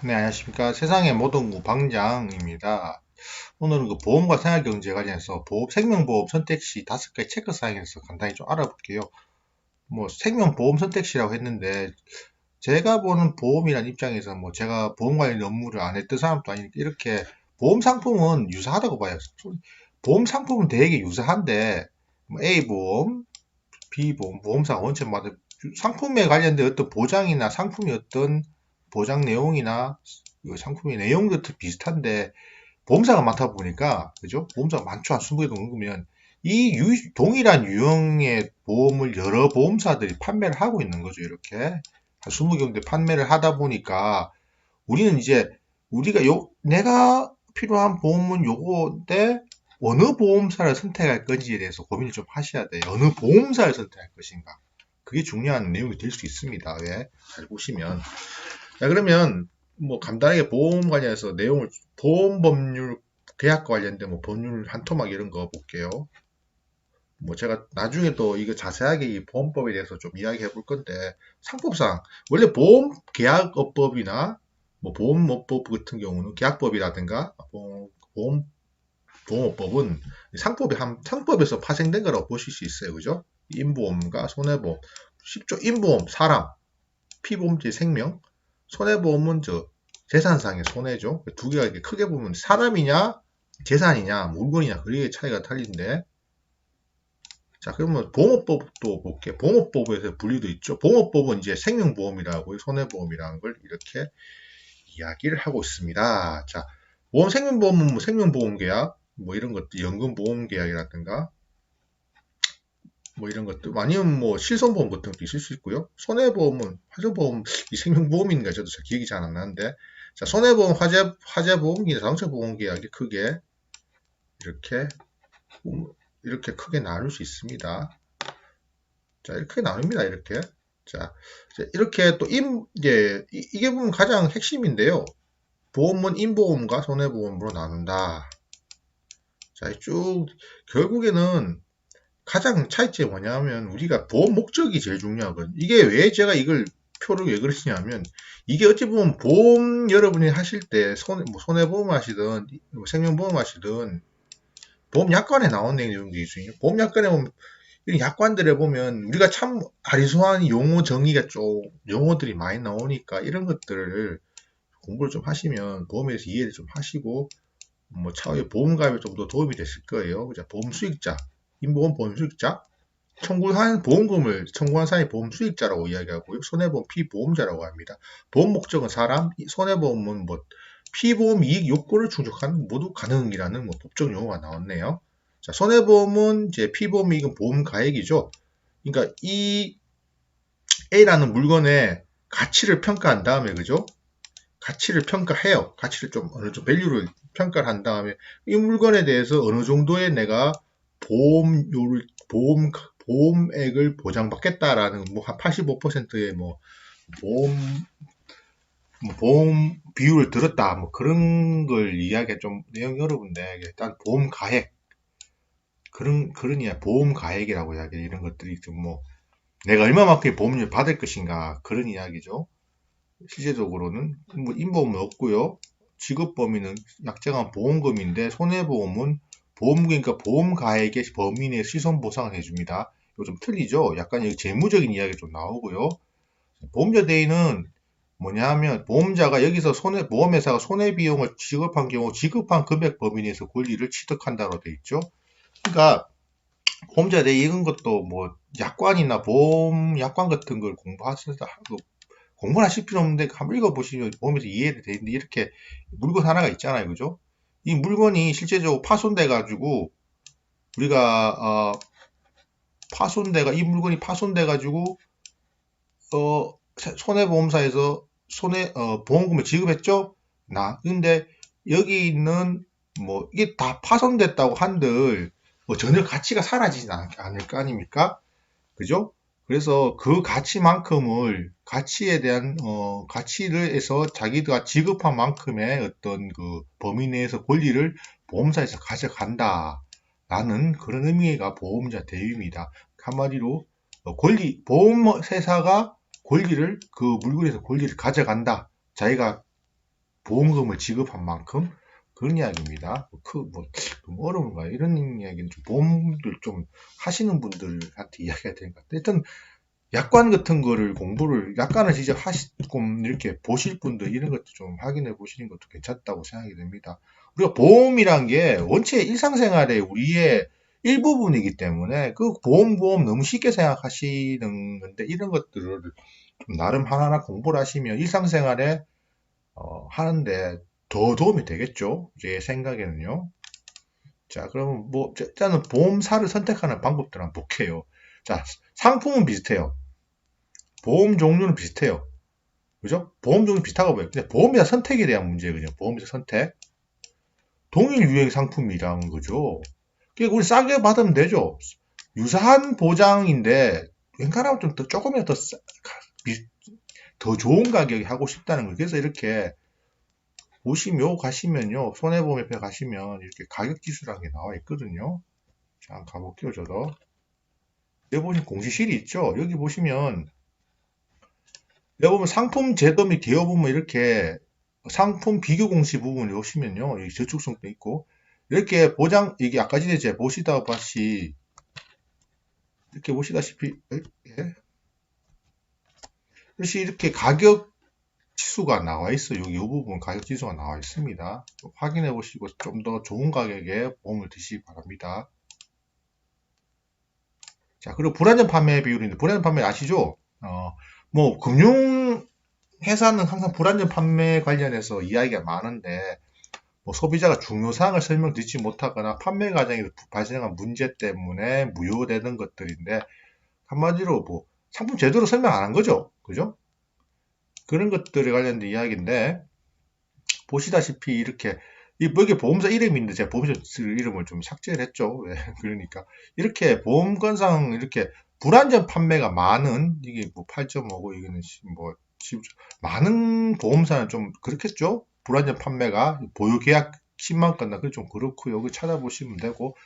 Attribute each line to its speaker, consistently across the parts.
Speaker 1: 네, 안녕하십니까. 세상의 모든 구 방장입니다. 오늘은 그 보험과 생활경제 관련해서 생명보험 선택 시 5가지 체크 사항에 대해서 간단히 좀 알아볼게요. 뭐, 생명보험 선택 시라고 했는데, 제가 보는 보험이라는 입장에서 뭐, 제가 보험 관련 업무를 안 했던 사람도 아니니까, 이렇게 보험 상품은 유사하다고 봐요. 보험 상품은 되게 유사한데, 뭐 A보험, B보험, 보험사가 원체마다 상품에 관련된 어떤 보장이나 상품이 어떤 보장 내용이나 그 상품의 내용도 비슷한데 보험사가 많다 보니까 그죠? 보험사가 많죠. 한 20개 넘으면 이 동일한 유형의 보험을 여러 보험사들이 판매를 하고 있는 거죠. 이렇게 한 20개 정도 판매를 하다 보니까 우리는 이제 내가 필요한 보험은 요거인데 어느 보험사를 선택할 건지에 대해서 고민을 좀 하셔야 돼요. 어느 보험사를 선택할 것인가. 그게 중요한 내용이 될 수 있습니다. 왜? 잘 보시면. 자, 그러면 뭐 간단하게 보험 관련해서 보험 법률 계약 관련된 뭐 법률 한 토막 이런 거 볼게요. 뭐 제가 나중에 또 이거 자세하게 이 보험법에 대해서 좀 이야기해 볼 건데 상법상 원래 보험 계약업법이나 뭐 보험업법 같은 경우는 계약법이라든가 보험업법은 상법에서 파생된 거라고 보실 수 있어요. 그죠? 인보험과 손해보험. 쉽죠? 인보험, 사람, 피보험제 생명, 손해보험은 재산상의 손해죠. 두 개가 이렇게 크게 보면 사람이냐, 재산이냐, 물건이냐, 그게 차이가 달린데. 자, 그러면 보험업법도 볼게요. 보험업법에서 분류도 있죠. 보험업법은 이제 생명보험이라고 손해보험이라는 걸 이렇게 이야기를 하고 있습니다. 자, 생명보험은 뭐 생명보험 계약, 뭐 이런 것들, 연금보험 계약이라든가, 뭐 이런 것들, 아니면 뭐 실손보험 같은 것도 있을 수 있고요. 손해보험은 화재보험, 이 생명보험인가 저도 잘 기억이 잘 안 나는데, 자, 손해보험, 화재보험기, 자동차보험 계약이 크게 이렇게 이렇게 크게 나눌 수 있습니다. 자, 이렇게 나눕니다. 이렇게. 자, 이렇게 또 이게 보면 가장 핵심인데요. 보험은 인보험과 손해보험으로 나눈다. 자, 결국에는 가장 차이점이 뭐냐면 우리가 보험 목적이 제일 중요하거든요. 이게 왜 제가 이걸 표를 왜 그러시냐면 이게 어찌 보면 보험 여러분이 하실 때 손해보험 하시든 뭐 생명보험 하시든 보험 약관에 나온 내용이 있어요. 보험 약관에 보면 이런 약관들에 보면 우리가 참 아리송한 용어 정의가 좀 용어들이 많이 나오니까 이런 것들을 공부를 좀 하시면 보험에 대해서 이해를 좀 하시고 뭐 차후에 보험 가입에 좀 더 도움이 됐을 거예요. 보험 수익자, 인보험 보험 수익자, 청구한 사람이 보험 수익자라고 이야기하고요. 손해보험 피보험자라고 합니다. 보험 목적은 사람, 손해보험은 뭐 피보험 이익 요건을 충족하는 모두 가능이라는 뭐 법적 용어가 나왔네요. 자, 손해보험은 이제 피보험 이익은 보험 가액이죠. 그러니까 이 A라는 물건의 가치를 평가한 다음에 그죠? 가치를 평가해요. 가치를 좀 어느 정도 밸류를 평가를 한 다음에 이 물건에 대해서 어느 정도의 내가 보험료를 보험액을 보장받겠다라는 뭐 한 85%의 뭐 보험 보험 비율을 들었다 뭐 그런 걸 이야기가 좀 내용이 어려운데 일단 보험 가액 그런 이야 보험 가액이라고 이야기 이런 것들이 좀 뭐 내가 얼마만큼의 보험료를 받을 것인가 그런 이야기죠. 실제적으로는 뭐 인보험은 없고요. 지급 범위는 약정한 보험금인데 손해보험은 보험금이니까 보험 가액의 범위 내 시선 보상을 해줍니다. 이거 좀 틀리죠? 약간 여기 재무적인 이야기 좀 나오고요. 보험자 대위는 뭐냐 하면 보험자가 여기서 보험회사가 손해비용을 지급한 경우 지급한 금액 범위 내에서 권리를 취득한다고 돼 있죠. 그러니까 보험자 대위 이런 것도 뭐 약관이나 보험 약관 같은 걸 공부를 하실 필요 없는데 한번 읽어보시면 보면서 이해가 되는데 이렇게 물건 하나가 있잖아요. 그죠? 이 물건이 실제적으로 파손돼 가지고 우리가 이 물건이 파손돼 가지고 손해보험사에서 보험금을 지급했죠? 근데 여기 있는 뭐 이게 다 파손됐다고 한들 뭐 전혀 가치가 사라지진 않을 거 아닙니까? 그죠? 그래서 그 가치에 대한 가치를 해서 자기가 지급한 만큼의 어떤 그 범위 내에서 권리를 보험사에서 가져간다라는 그런 의미가 보험자 대위입니다. 한마디로 보험회사가 그 물건에서 권리를 가져간다. 자기가 보험금을 지급한 만큼 그런 이야기입니다. 너무 어려운가요? 이런 이야기는 좀 보험들 좀 하시는 분들한테 이야기가 되는 것 같아요. 일단 약관 같은 거를 공부를 약관을 진짜 조금 이렇게 보실 분들 이런 것도 좀 확인해 보시는 것도 괜찮다고 생각이 됩니다. 우리가 보험이란 게 원체 일상생활에 우리의 일부분이기 때문에 그 보험 너무 쉽게 생각하시는 건데 이런 것들을 좀 나름 하나하나 공부를 하시면 일상생활에 하는데 더 도움이 되겠죠. 제 생각에는요. 자, 그러면 뭐 일단은 보험사를 선택하는 방법들 한번 볼게요. 자, 상품은 비슷해요. 보험 종류는 비슷해요. 그죠? 보험 종류 비슷하고 보여요. 근데 보험회사 선택에 대한 문제거든요. 보험회사 선택. 동일 유행 상품이라는 거죠. 그러니까 우리 싸게 받으면 되죠. 유사한 보장인데 웬간하면 좀 더 조금이라도 더 좋은 가격에 하고 싶다는 거예요. 그래서 이렇게 보시면 가시면요. 손해보험협회 가시면 이렇게 가격 지수라는 게 나와 있거든요. 자, 한번 가볼게요. 저도. 여기 보시면 공시실이 있죠. 여기 보시면 상품 제도 및 개요 부분 이렇게 상품 비교 공시 부분을 보시면요. 여기 저축성도 있고 이렇게 보장 이게 아까 전에 제가 보시다시피 이렇게 보시다시피 예? 이렇게 가격 지수가 나와 있어요. 여기 이 부분 가격 지수가 나와 있습니다. 확인해 보시고 좀 더 좋은 가격에 보험을 드시기 바랍니다. 자, 그리고 불안전 판매 비율인데 불안전 판매 아시죠? 뭐 금융 회사는 항상 불안전 판매 관련해서 이야기가 많은데 뭐 소비자가 중요 사항을 설명드리지 못하거나 판매 과정에서 발생한 문제 때문에 무효되는 것들인데 한마디로 뭐 상품 제대로 설명 안 한 거죠. 그죠? 그런 것들에 관련된 이야기인데 보시다시피 이렇게 여기 보험사 이름인데 제가 보험사 이름을 좀 삭제를 했죠. 왜? 그러니까 이렇게 보험건상 이렇게 불안전 판매가 많은 이게 뭐 8.5고 이거는 뭐 많은 보험사는 좀 그렇겠죠. 불안전 판매가 보유 계약 10만 건나 그 좀 그렇고요. 여기 찾아보시면 되고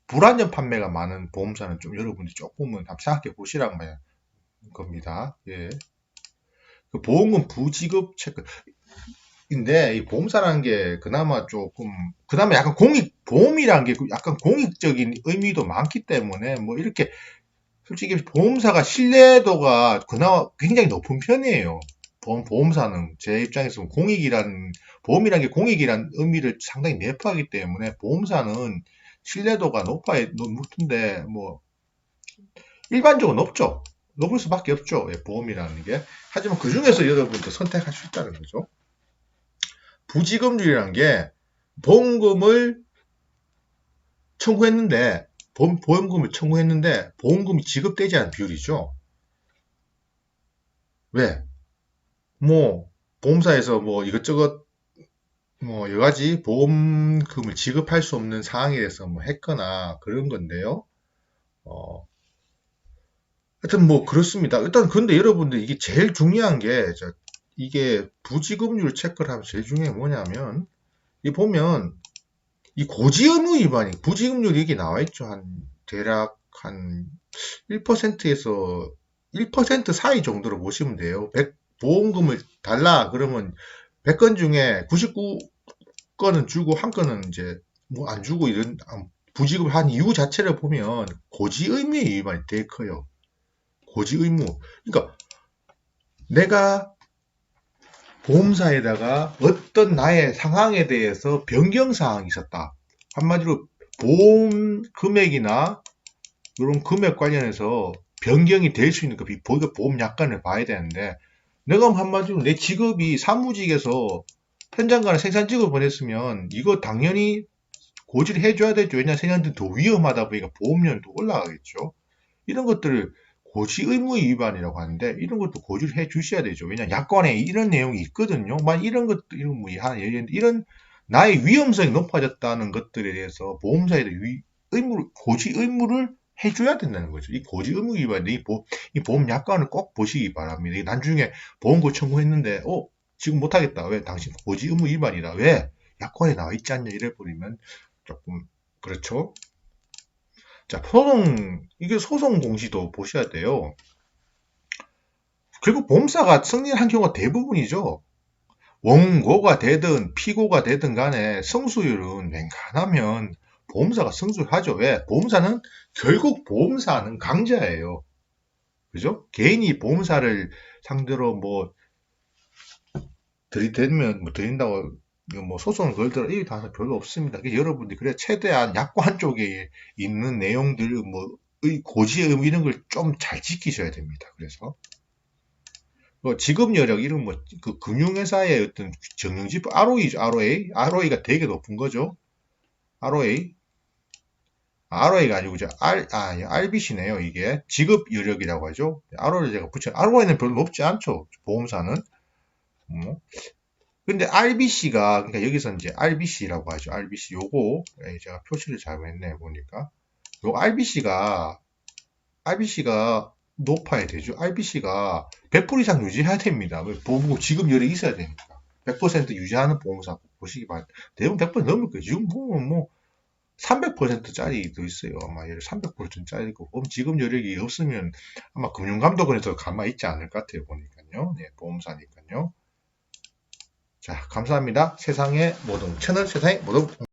Speaker 1: 불안전 판매가 많은 보험사는 좀 여러분들이 조금은 한번 생각해 보시라는 겁니다. 예. 그 보험금 부지급 체크. 인데 이 보험사라는 게 그나마 조금 그나마 약간 보험이라는 게 약간 공익적인 의미도 많기 때문에 뭐 이렇게 솔직히 보험사가 신뢰도가 그나마 굉장히 높은 편이에요. 보험사는 제 입장에서 보험이라는 게 공익이라는 의미를 상당히 내포하기 때문에 보험사는 신뢰도가 높은데 뭐 일반적으로 높죠. 높을 수밖에 없죠. 예, 보험이라는 게. 하지만 그 중에서 여러분도 선택할 수 있다는 거죠. 부지급률이라는 게 보험금을 청구했는데 보험금을 청구했는데 보험금이 지급되지 않은 비율이죠. 왜? 뭐 보험사에서 뭐 이것저것 뭐 여러 가지 보험금을 지급할 수 없는 상황에 대해서 뭐 했거나 그런 건데요. 하여튼 뭐 그렇습니다. 일단 근데 여러분들 이게 제일 중요한 게 이게 부지급률 체크를 하면 제일 중요한 게 뭐냐면 이 보면 이 고지 의무 위반이 부지급률이 이게 나와 있죠. 대략 한 1%에서 1% 사이 정도로 보시면 돼요. 보험금을 달라 그러면 100건 중에 99건은 주고 한 건은 이제 뭐 안 주고 이런 부지급을 한 이유 자체를 보면 고지 의무의 위반이 되게 커요. 고지 의무. 그러니까 내가 보험사에다가 어떤 나의 상황에 대해서 변경 사항이 있었다. 한마디로 보험 금액이나 이런 금액 관련해서 변경이 될 수 있는 그 보험 약관을 봐야 되는데 내가 한마디로 내 직업이 사무직에서 현장 간에 생산 직업을 보냈으면 이거 당연히 고지를 해줘야 되죠. 왜냐하면 생산들이 더 위험하다 보니까 보험료도 올라가겠죠. 이런 것들을 고지 의무 위반이라고 하는데 이런 것도 고지를 해 주셔야 되죠. 왜냐 약관에 이런 내용이 있거든요. 만 이런 것도 이런 뭐 이런 나의 위험성이 높아졌다는 것들에 대해서 보험사에 고지 의무를 해줘야 된다는 거죠. 이 고지 의무 위반, 이 보험 약관을 꼭 보시기 바랍니다. 나중에 보험금 청구했는데, 지금 못하겠다. 왜? 당신 고지 의무 위반이다. 왜? 약관에 나와 있지 않냐? 이래 버리면 조금 그렇죠. 자, 이게 소송 공시도 보셔야 돼요. 결국 보험사가 승리한 경우가 대부분이죠. 원고가 되든 피고가 되든 간에 승수율은 웬간하면 보험사가 승수하죠. 왜? 보험사는 결국 보험사는 강자예요. 그죠? 개인이 보험사를 상대로 뭐 들이대면 뭐 드린다고 뭐 소송을 걸더라 이 단서 별로 없습니다. 그래서 여러분들이 그래 최대한 약관 쪽에 있는 내용들 뭐의 고지의 이런 걸 좀 잘 지키셔야 됩니다. 그래서 뭐 지급 여력 이런 뭐 그 금융회사의 어떤 정형지표 ROE죠. ROE가 되게 높은 거죠. ROE가 아니고 RBC네요. 이게 지급 여력이라고 하죠. ROE를 제가 ROE는 별로 높지 않죠. 보험사는. 뭐. 근데 RBC가 그러니까 여기서 이제 RBC라고 하죠. RBC 요거 제가 표시를 잘못했네 보니까 요 RBC가 높아야 되죠. RBC가 100% 이상 유지해야 됩니다. 보험 지급 여력이 있어야 되니까 100% 유지하는 보험사 보시기 바랍니다. 대부분 100% 넘을 거예요. 지금 보면 뭐 300%짜리도 있어요. 아마 300%짜리고 보험 지급 여력이 없으면 아마 금융감독원에서 가만히 있지 않을 것 같아요. 보니까요. 네, 보험사니까요. 자, 감사합니다. 채널 세상의 모든